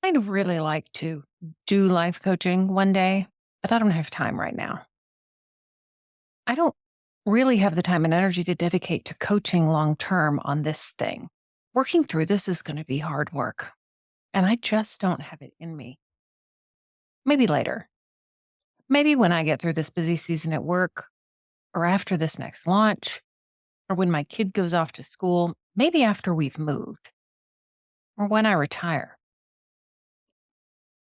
I'd really like to do life coaching one day, but I don't have time right now. I don't really have the time and energy to dedicate to coaching long term on this thing. Working through this is going to be hard work, and I just don't have it in me. Maybe later. Maybe when I get through this busy season at work, or after this next launch, or when my kid goes off to school, maybe after we've moved, or when I retire.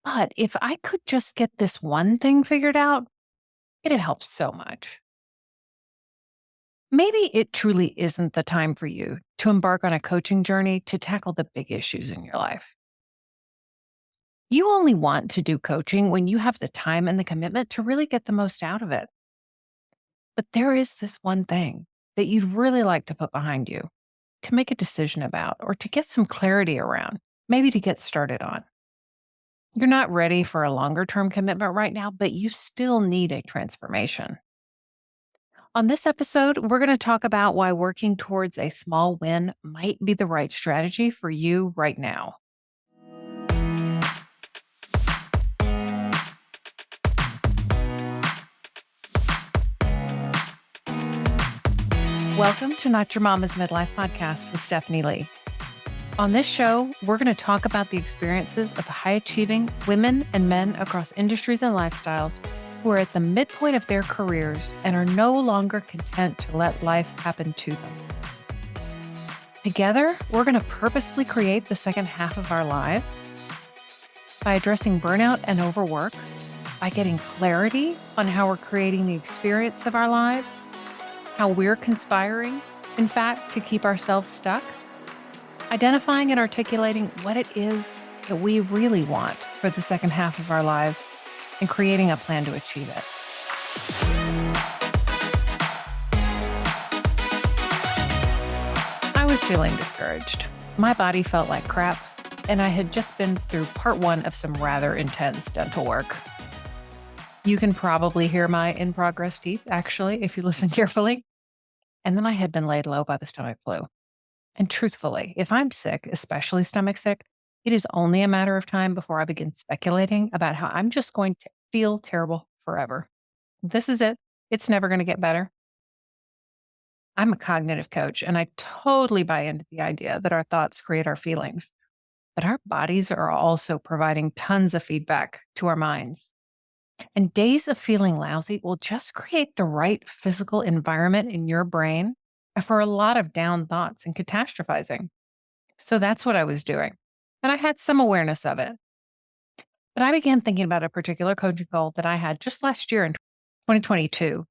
But if I could just get this one thing figured out, it'd help so much. Maybe it truly isn't the time for you to embark on a coaching journey to tackle the big issues in your life. You only want to do coaching when you have the time and the commitment to really get the most out of it. But there is this one thing that you'd really like to put behind you, to make a decision about, or to get some clarity around, maybe to get started on. You're not ready for a longer term commitment right now, but you still need a transformation. On this episode, we're going to talk about why working towards a small win might be the right strategy for you right now. Welcome to Not Your Mama's Midlife Podcast with Stephanie Lee. On this show, we're going to talk about the experiences of high-achieving women and men across industries and lifestyles who are at the midpoint of their careers and are no longer content to let life happen to them. Together, we're going to purposefully create the second half of our lives by addressing burnout and overwork, by getting clarity on how we're creating the experience of our lives, how we're conspiring, in fact, to keep ourselves stuck, identifying and articulating what it is that we really want for the second half of our lives, and creating a plan to achieve it. I was feeling discouraged. My body felt like crap, and I had just been through part one of some rather intense dental work. You can probably hear my in-progress teeth, actually, if you listen carefully. And then I had been laid low by the stomach flu. And truthfully, if I'm sick, especially stomach sick, it is only a matter of time before I begin speculating about how I'm just going to feel terrible forever. This is it. It's never going to get better. I'm a cognitive coach, and I totally buy into the idea that our thoughts create our feelings. But our bodies are also providing tons of feedback to our minds. And days of feeling lousy will just create the right physical environment in your brain for a lot of down thoughts and catastrophizing. So that's what I was doing. And I had some awareness of it. But I began thinking about a particular coaching goal that I had just last year in 2022.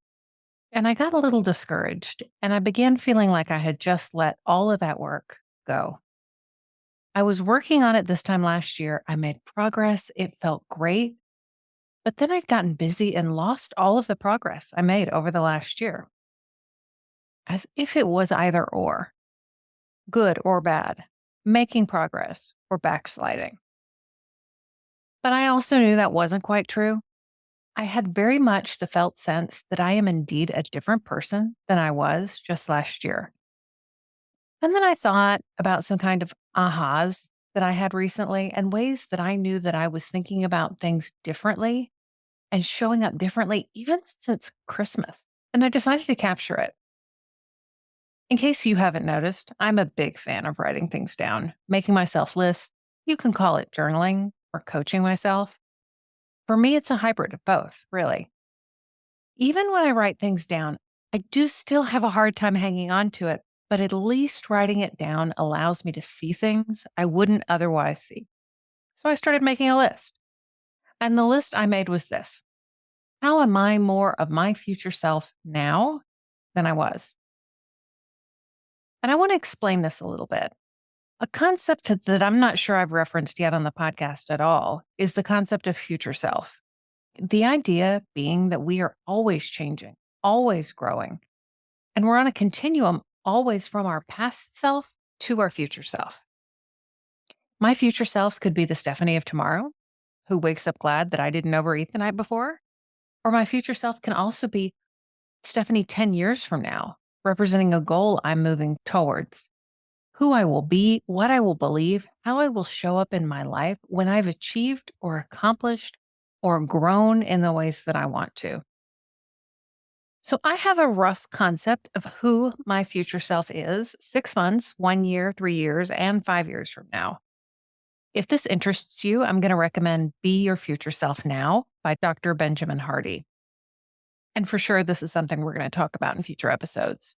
And I got a little discouraged, and I began feeling like I had just let all of that work go. I was working on it this time last year. I made progress. It felt great. But then I'd gotten busy and lost all of the progress I made over the last year, as if it was either or, good or bad, making progress or backsliding. But I also knew that wasn't quite true. I had very much the felt sense that I am indeed a different person than I was just last year. And then I thought about some kind of ahas that I had recently and ways that I knew that I was thinking about things differently and showing up differently, even since Christmas. And I decided to capture it. In case you haven't noticed, I'm a big fan of writing things down, making myself lists. You can call it journaling or coaching myself. For me, it's a hybrid of both, really. Even when I write things down, I do still have a hard time hanging on to it, but at least writing it down allows me to see things I wouldn't otherwise see. So I started making a list. And the list I made was this: how am I more of my future self now than I was? And I want to explain this a little bit. A concept that I'm not sure I've referenced yet on the podcast at all is the concept of future self. The idea being that we are always changing, always growing, and we're on a continuum always from our past self to our future self. My future self could be the Stephanie of tomorrow, who wakes up glad that I didn't overeat the night before. Or my future self can also be Stephanie 10 years from now, representing a goal I'm moving towards. who I will be, what I will believe, how I will show up in my life when I've achieved or accomplished or grown in the ways that I want to. So I have a rough concept of who my future self is 6 months, 1 year, 3 years, and 5 years from now. If this interests you, I'm going to recommend Be Your Future Self Now by Dr. Benjamin Hardy. And for sure, this is something we're going to talk about in future episodes.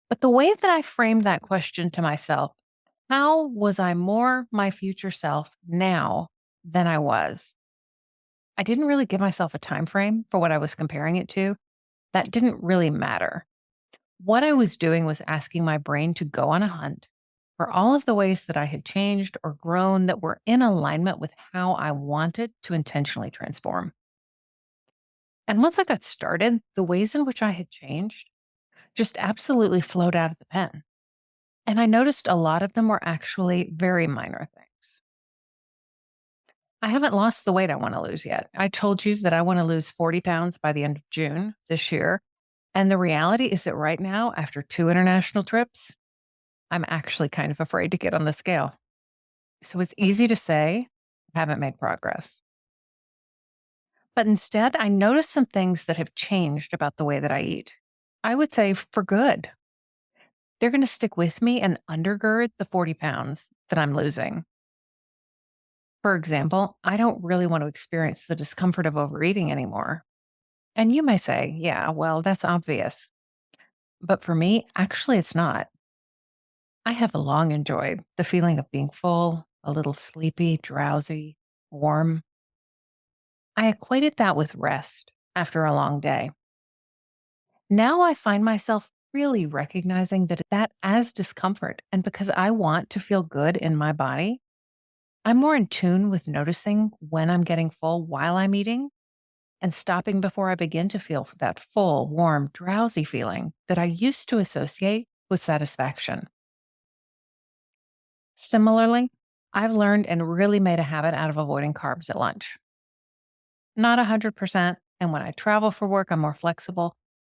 But the way that I framed that question to myself, how was I more my future self now than I was? I didn't really give myself a time frame for what I was comparing it to. That didn't really matter. What I was doing was asking my brain to go on a hunt for all of the ways that I had changed or grown that were in alignment with how I wanted to intentionally transform. And once I got started, the ways in which I had changed just absolutely flowed out of the pen. And I noticed a lot of them were actually very minor things. I haven't lost the weight I want to lose yet. I told you that I want to lose 40 pounds by the end of June this year. And the reality is that right now, after 2 international trips, I'm actually kind of afraid to get on the scale. So it's easy to say, I haven't made progress. But instead, I noticed some things that have changed about the way that I eat. I would say for good. They're going to stick with me and undergird the 40 pounds that I'm losing. For example, I don't really want to experience the discomfort of overeating anymore. And you may say, yeah, well, that's obvious. But for me, actually, it's not. I have long enjoyed the feeling of being full, a little sleepy, drowsy, warm. I equated that with rest after a long day. Now I find myself really recognizing that as discomfort. And because I want to feel good in my body, I'm more in tune with noticing when I'm getting full while I'm eating and stopping before I begin to feel that full, warm, drowsy feeling that I used to associate with satisfaction. Similarly, I've learned and really made a habit out of avoiding carbs at lunch. Not 100%. And when I travel for work, I'm more flexible.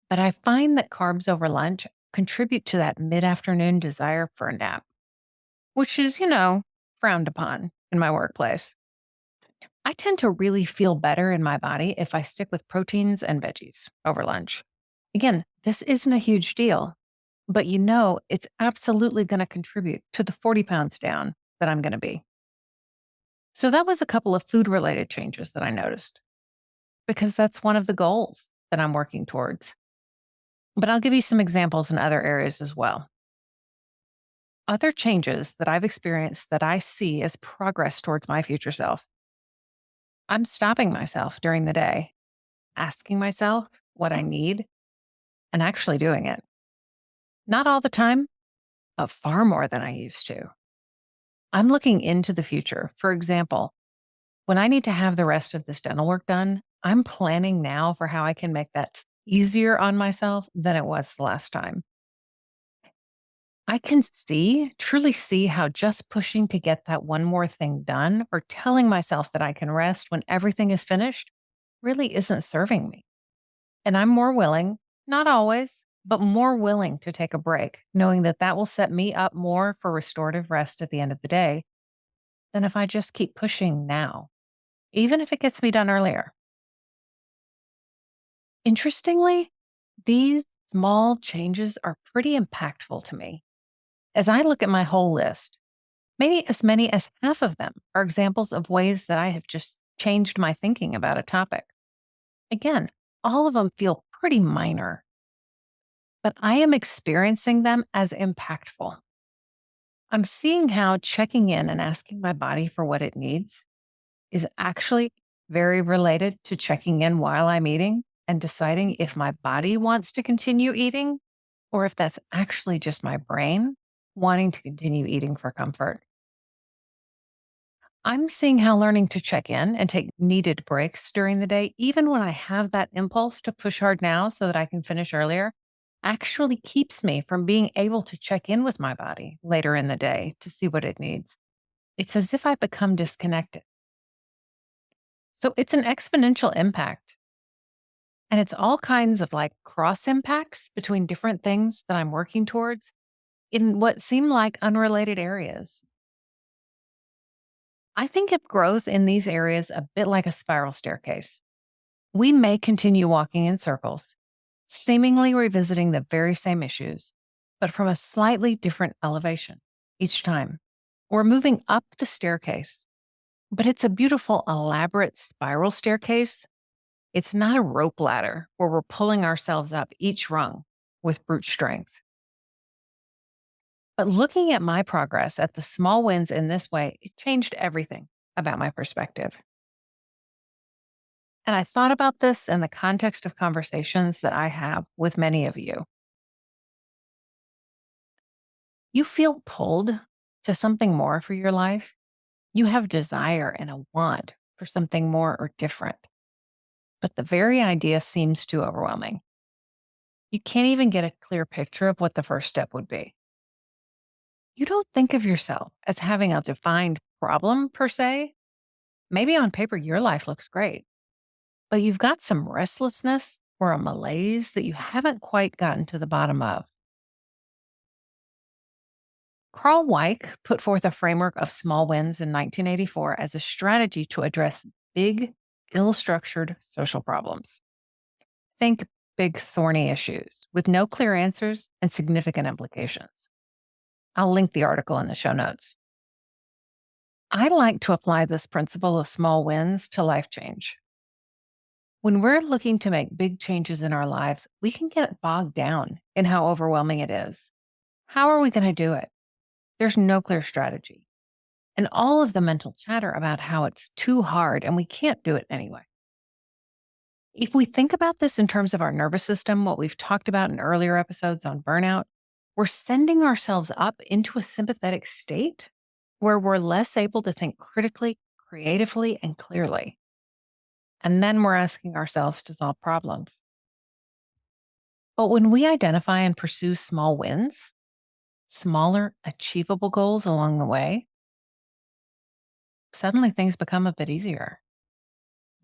But I find that carbs over lunch contribute to that mid afternoon desire for a nap, which is, frowned upon in my workplace. I tend to really feel better in my body if I stick with proteins and veggies over lunch. Again, this isn't a huge deal, but it's absolutely going to contribute to the 40 pounds down that I'm going to be. So that was a couple of food related changes that I noticed because that's one of the goals that I'm working towards. But I'll give you some examples in other areas as well. Other changes that I've experienced that I see as progress towards my future self. I'm stopping myself during the day, asking myself what I need, and actually doing it. Not all the time, but far more than I used to. I'm looking into the future. For example, when I need to have the rest of this dental work done, I'm planning now for how I can make that easier on myself than it was the last time. I can truly see how just pushing to get that one more thing done or telling myself that I can rest when everything is finished really isn't serving me. And I'm more willing, not always, but more willing to take a break, knowing that that will set me up more for restorative rest at the end of the day than if I just keep pushing now, even if it gets me done earlier. Interestingly, these small changes are pretty impactful to me. As I look at my whole list, maybe as many as half of them are examples of ways that I have just changed my thinking about a topic. Again, all of them feel pretty minor, but I am experiencing them as impactful. I'm seeing how checking in and asking my body for what it needs is actually very related to checking in while I'm eating and deciding if my body wants to continue eating or if that's actually just my brain wanting to continue eating for comfort. I'm seeing how learning to check in and take needed breaks during the day, even when I have that impulse to push hard now so that I can finish earlier, actually keeps me from being able to check in with my body later in the day to see what it needs. It's as if I become disconnected. So it's an exponential impact. And it's all kinds of like cross impacts between different things that I'm working towards. in what seem like unrelated areas. I think it grows in these areas a bit like a spiral staircase. We may continue walking in circles, seemingly revisiting the very same issues, but from a slightly different elevation each time. We're moving up the staircase, but it's a beautiful, elaborate spiral staircase. It's not a rope ladder where we're pulling ourselves up each rung with brute strength. But looking at my progress at the small wins in this way, it changed everything about my perspective. And I thought about this in the context of conversations that I have with many of you. You feel pulled to something more for your life. You have desire and a want for something more or different. But the very idea seems too overwhelming. You can't even get a clear picture of what the first step would be. You don't think of yourself as having a defined problem per se. Maybe on paper, your life looks great, but you've got some restlessness or a malaise that you haven't quite gotten to the bottom of. Carl Weick put forth a framework of small wins in 1984 as a strategy to address big, ill structured social problems. Think big, thorny issues with no clear answers and significant implications. I'll link the article in the show notes. I like to apply this principle of small wins to life change. When we're looking to make big changes in our lives, we can get bogged down in how overwhelming it is. How are we going to do it? There's no clear strategy. And all of the mental chatter about how it's too hard and we can't do it anyway. If we think about this in terms of our nervous system, what we've talked about in earlier episodes on burnout, we're sending ourselves up into a sympathetic state where we're less able to think critically, creatively, and clearly. And then we're asking ourselves to solve problems. But when we identify and pursue small wins, smaller, achievable goals along the way, suddenly things become a bit easier.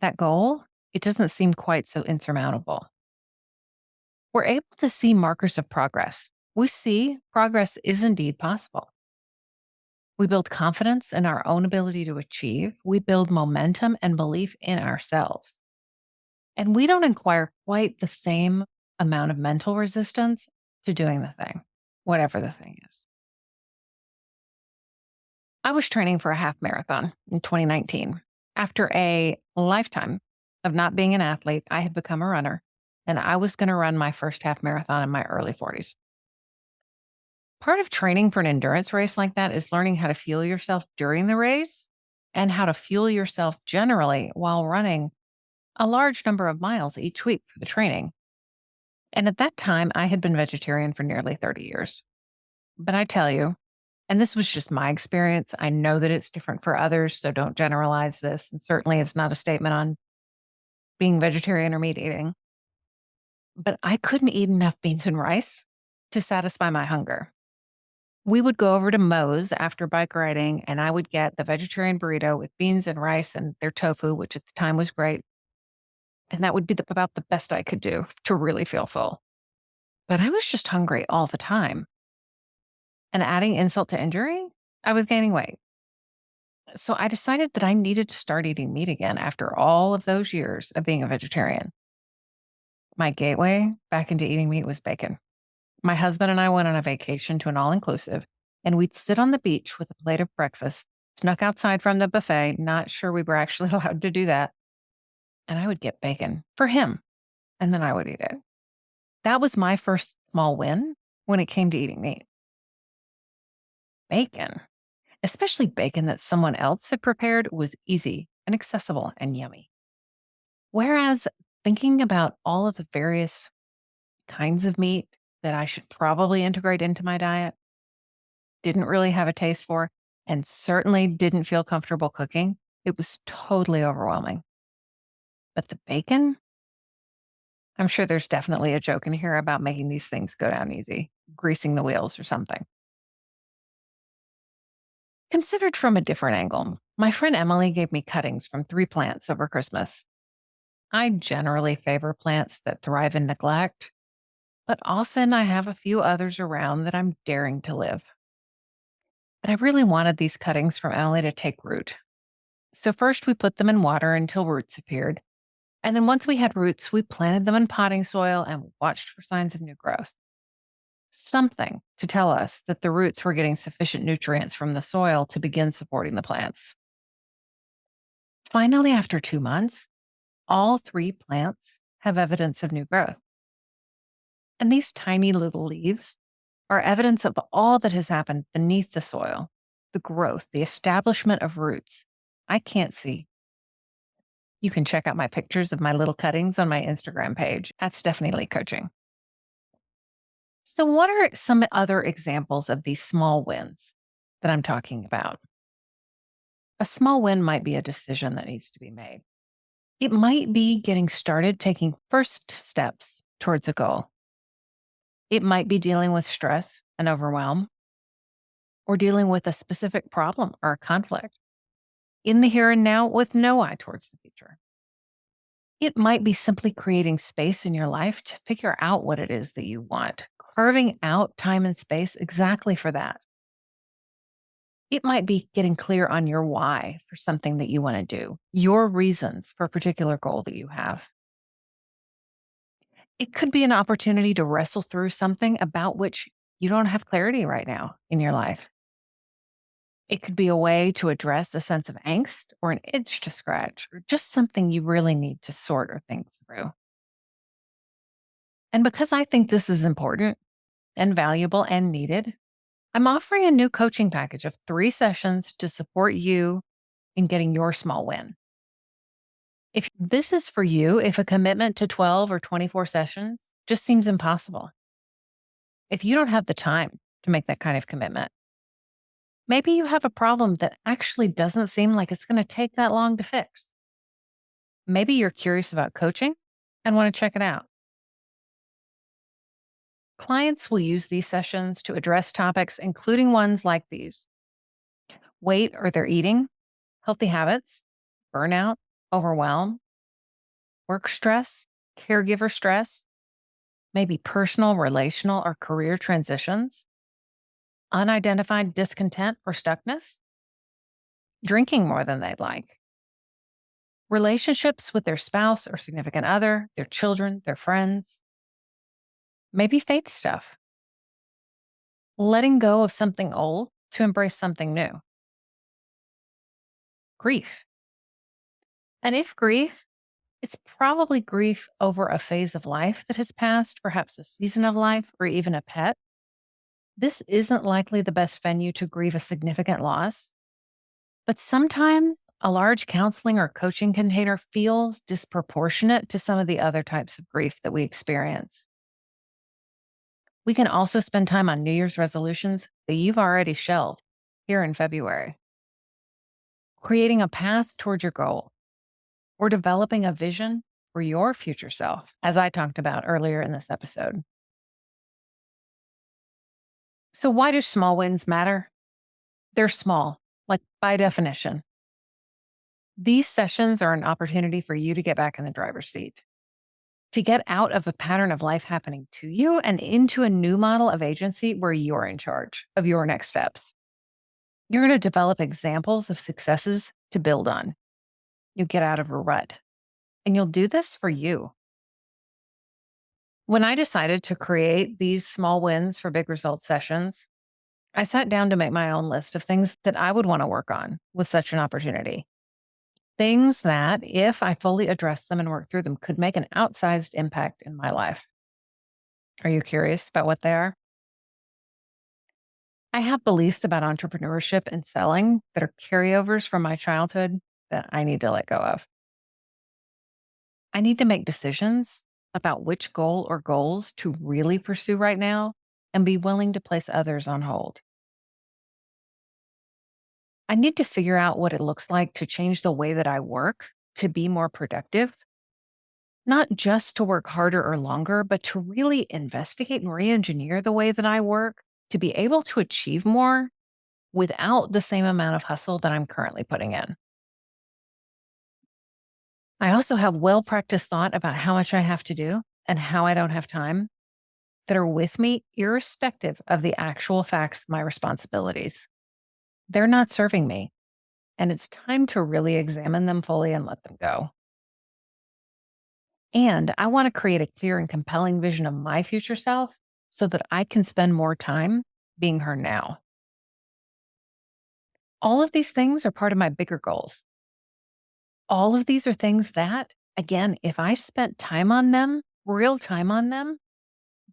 That goal, it doesn't seem quite so insurmountable. We're able to see markers of progress. We see progress is indeed possible. We build confidence in our own ability to achieve. We build momentum and belief in ourselves. And we don't acquire quite the same amount of mental resistance to doing the thing, whatever the thing is. I was training for a half marathon in 2019. After a lifetime of not being an athlete, I had become a runner, and I was going to run my first half marathon in my early 40s. Part of training for an endurance race like that is learning how to fuel yourself during the race and how to fuel yourself generally while running a large number of miles each week for the training. And at that time, I had been vegetarian for nearly 30 years. But I tell you, and this was just my experience, I know that it's different for others, so don't generalize this. And certainly it's not a statement on being vegetarian or meat eating. But I couldn't eat enough beans and rice to satisfy my hunger. We would go over to Moe's after bike riding, and I would get the vegetarian burrito with beans and rice and their tofu, which at the time was great. And that would be about the best I could do to really feel full. But I was just hungry all the time. And adding insult to injury, I was gaining weight. So I decided that I needed to start eating meat again after all of those years of being a vegetarian. My gateway back into eating meat was bacon. My husband and I went on a vacation to an all inclusive, and we'd sit on the beach with a plate of breakfast, snuck outside from the buffet, not sure we were actually allowed to do that. And I would get bacon for him, and then I would eat it. That was my first small win when it came to eating meat. Bacon, especially bacon that someone else had prepared, was easy and accessible and yummy. Whereas thinking about all of the various kinds of meat that I should probably integrate into my diet, didn't really have a taste for, and certainly didn't feel comfortable cooking, it was totally overwhelming. But the bacon, I'm sure there's definitely a joke in here about making these things go down easy, greasing the wheels or something. Considered from a different angle, my friend Emily gave me cuttings from 3 plants over Christmas. I generally favor plants that thrive in neglect, but often I have a few others around that I'm daring to live. But I really wanted these cuttings from Emily to take root. So first we put them in water until roots appeared. And then once we had roots, we planted them in potting soil and we watched for signs of new growth. Something to tell us that the roots were getting sufficient nutrients from the soil to begin supporting the plants. Finally, after 2 months, all three plants have evidence of new growth. And these tiny little leaves are evidence of all that has happened beneath the soil, the growth, the establishment of roots I can't see. You can check out my pictures of my little cuttings on my Instagram page at Stephanie Lee Coaching. So, what are some other examples of these small wins that I'm talking about? A small win might be a decision that needs to be made. It might be getting started taking first steps towards a goal. It might be dealing with stress and overwhelm, or dealing with a specific problem or a conflict in the here and now with no eye towards the future. It might be simply creating space in your life to figure out what it is that you want, carving out time and space exactly for that. It might be getting clear on your why for something that you want to do, your reasons for a particular goal that you have. It could be an opportunity to wrestle through something about which you don't have clarity right now in your life. It could be a way to address a sense of angst or an itch to scratch or just something you really need to sort or think through. And because I think this is important and valuable and needed, I'm offering a new coaching package of 3 sessions to support you in getting your small win. If this is for you, if a commitment to 12 or 24 sessions just seems impossible, if you don't have the time to make that kind of commitment, maybe you have a problem that actually doesn't seem like it's going to take that long to fix. Maybe you're curious about coaching and want to check it out. Clients will use these sessions to address topics, including ones like these: weight or their eating, healthy habits, burnout, overwhelm, work stress, caregiver stress, maybe personal, relational, or career transitions, unidentified discontent or stuckness, drinking more than they'd like, relationships with their spouse or significant other, their children, their friends, maybe faith stuff, letting go of something old to embrace something new, grief. And if grief, it's probably grief over a phase of life that has passed, perhaps a season of life, or even a pet. This isn't likely the best venue to grieve a significant loss, but sometimes a large counseling or coaching container feels disproportionate to some of the other types of grief that we experience. We can also spend time on New Year's resolutions that you've already shelved here in February, creating a path towards your goal, or developing a vision for your future self, as I talked about earlier in this episode. So, why do small wins matter? They're small, like by definition. These sessions are an opportunity for you to get back in the driver's seat, to get out of a pattern of life happening to you and into a new model of agency where you're in charge of your next steps. You're going to develop examples of successes to build on. You'll get out of a rut, and you'll do this for you. When I decided to create these small wins for big results sessions, I sat down to make my own list of things that I would want to work on with such an opportunity. Things that, if I fully addressed them and worked through them, could make an outsized impact in my life. Are you curious about what they are? I have beliefs about entrepreneurship and selling that are carryovers from my childhood that I need to let go of. I need to make decisions about which goal or goals to really pursue right now and be willing to place others on hold. I need to figure out what it looks like to change the way that I work to be more productive, not just to work harder or longer, but to really investigate and re engineer the way that I work to be able to achieve more without the same amount of hustle that I'm currently putting in. I also have well practiced thought about how much I have to do and how I don't have time. that are with me irrespective of the actual facts of my responsibilities. They're not serving me, and it's time to really examine them fully and let them go. And I want to create a clear and compelling vision of my future self so that I can spend more time being her now. All of these things are part of my bigger goals. All of these are things that, again, if I spent time on them, real time on them,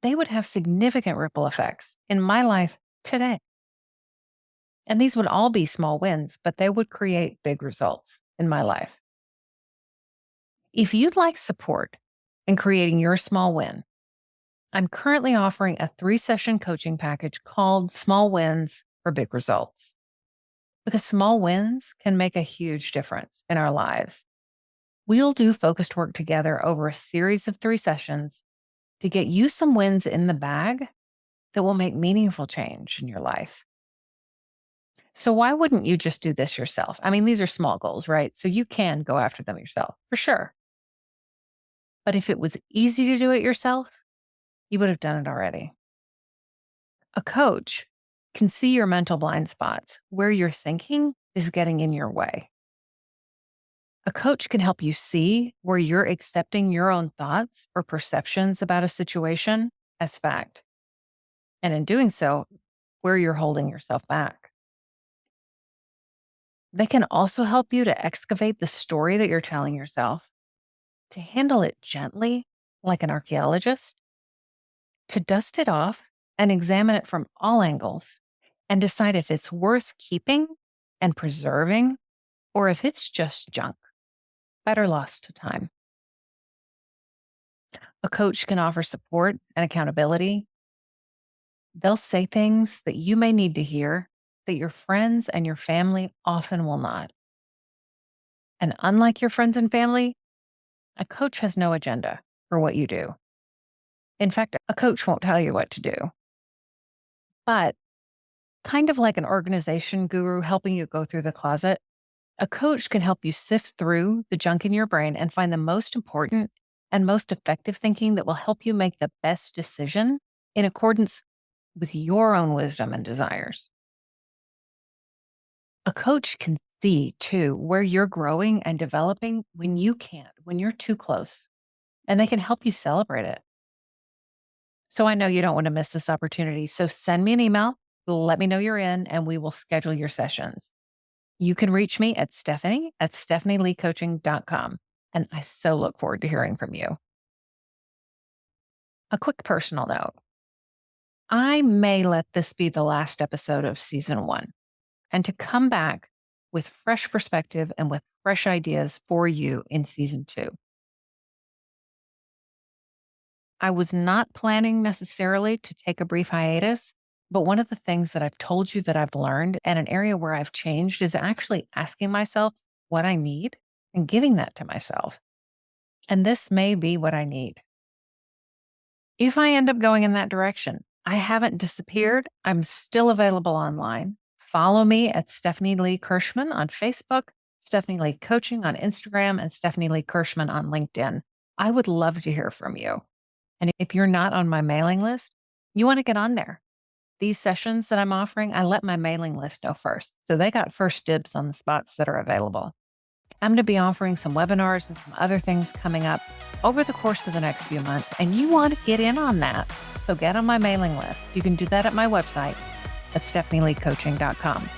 they would have significant ripple effects in my life today. And these would all be small wins, but they would create big results in my life. If you'd like support in creating your small win, I'm currently offering a 3-session coaching package called Small Wins for Big Results. Because small wins can make a huge difference in our lives. We'll do focused work together over a series of 3 sessions to get you some wins in the bag that will make meaningful change in your life. So why wouldn't you just do this yourself? I mean, these are small goals, right? So you can go after them yourself, for sure. But if it was easy to do it yourself, you would have done it already. A coach can see your mental blind spots where your thinking is getting in your way. A coach can help you see where you're accepting your own thoughts or perceptions about a situation as fact. And in doing so, where you're holding yourself back. They can also help you to excavate the story that you're telling yourself, to handle it gently, like an archaeologist, to dust it off and examine it from all angles and decide if it's worth keeping and preserving or if it's just junk, better lost to time. A coach can offer support and accountability. They'll say things that you may need to hear that your friends and your family often will not. And unlike your friends and family, a coach has no agenda for what you do. In fact, a coach won't tell you what to do. But kind of like an organization guru helping you go through the closet, a coach can help you sift through the junk in your brain and find the most important and most effective thinking that will help you make the best decision in accordance with your own wisdom and desires. A coach can see too where you're growing and developing when you can't, when you're too close, and they can help you celebrate it. So I know you don't want to miss this opportunity. So send me an email, let me know you're in, and we will schedule your sessions. You can reach me at stephanie@stephanieleecoaching.com. And I so look forward to hearing from you. A quick personal note. I may let this be the last episode of season 1 and to come back with fresh perspective and with fresh ideas for you in season 2. I was not planning necessarily to take a brief hiatus, but one of the things that I've told you that I've learned and an area where I've changed is actually asking myself what I need and giving that to myself. And this may be what I need. If I end up going in that direction, I haven't disappeared. I'm still available online. Follow me at Stephanie Lee Kirschman on Facebook, Stephanie Lee Coaching on Instagram, and Stephanie Lee Kirschman on LinkedIn. I would love to hear from you. And if you're not on my mailing list, you want to get on there. These sessions that I'm offering, I let my mailing list know first. So they got first dibs on the spots that are available. I'm going to be offering some webinars and some other things coming up over the course of the next few months, and you want to get in on that. So get on my mailing list. You can do that at my website at stephanieleecoaching.com.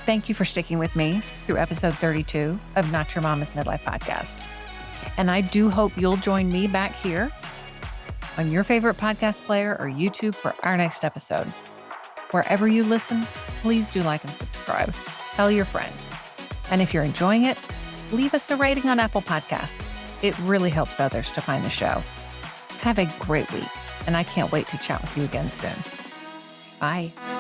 Thank you for sticking with me through episode 32 of Not Your Mama's Midlife Podcast. And I do hope you'll join me back here on your favorite podcast player or YouTube for our next episode. Wherever you listen, please do like and subscribe. Tell your friends. And if you're enjoying it, leave us a rating on Apple Podcasts. It really helps others to find the show. Have a great week, and I can't wait to chat with you again soon. Bye.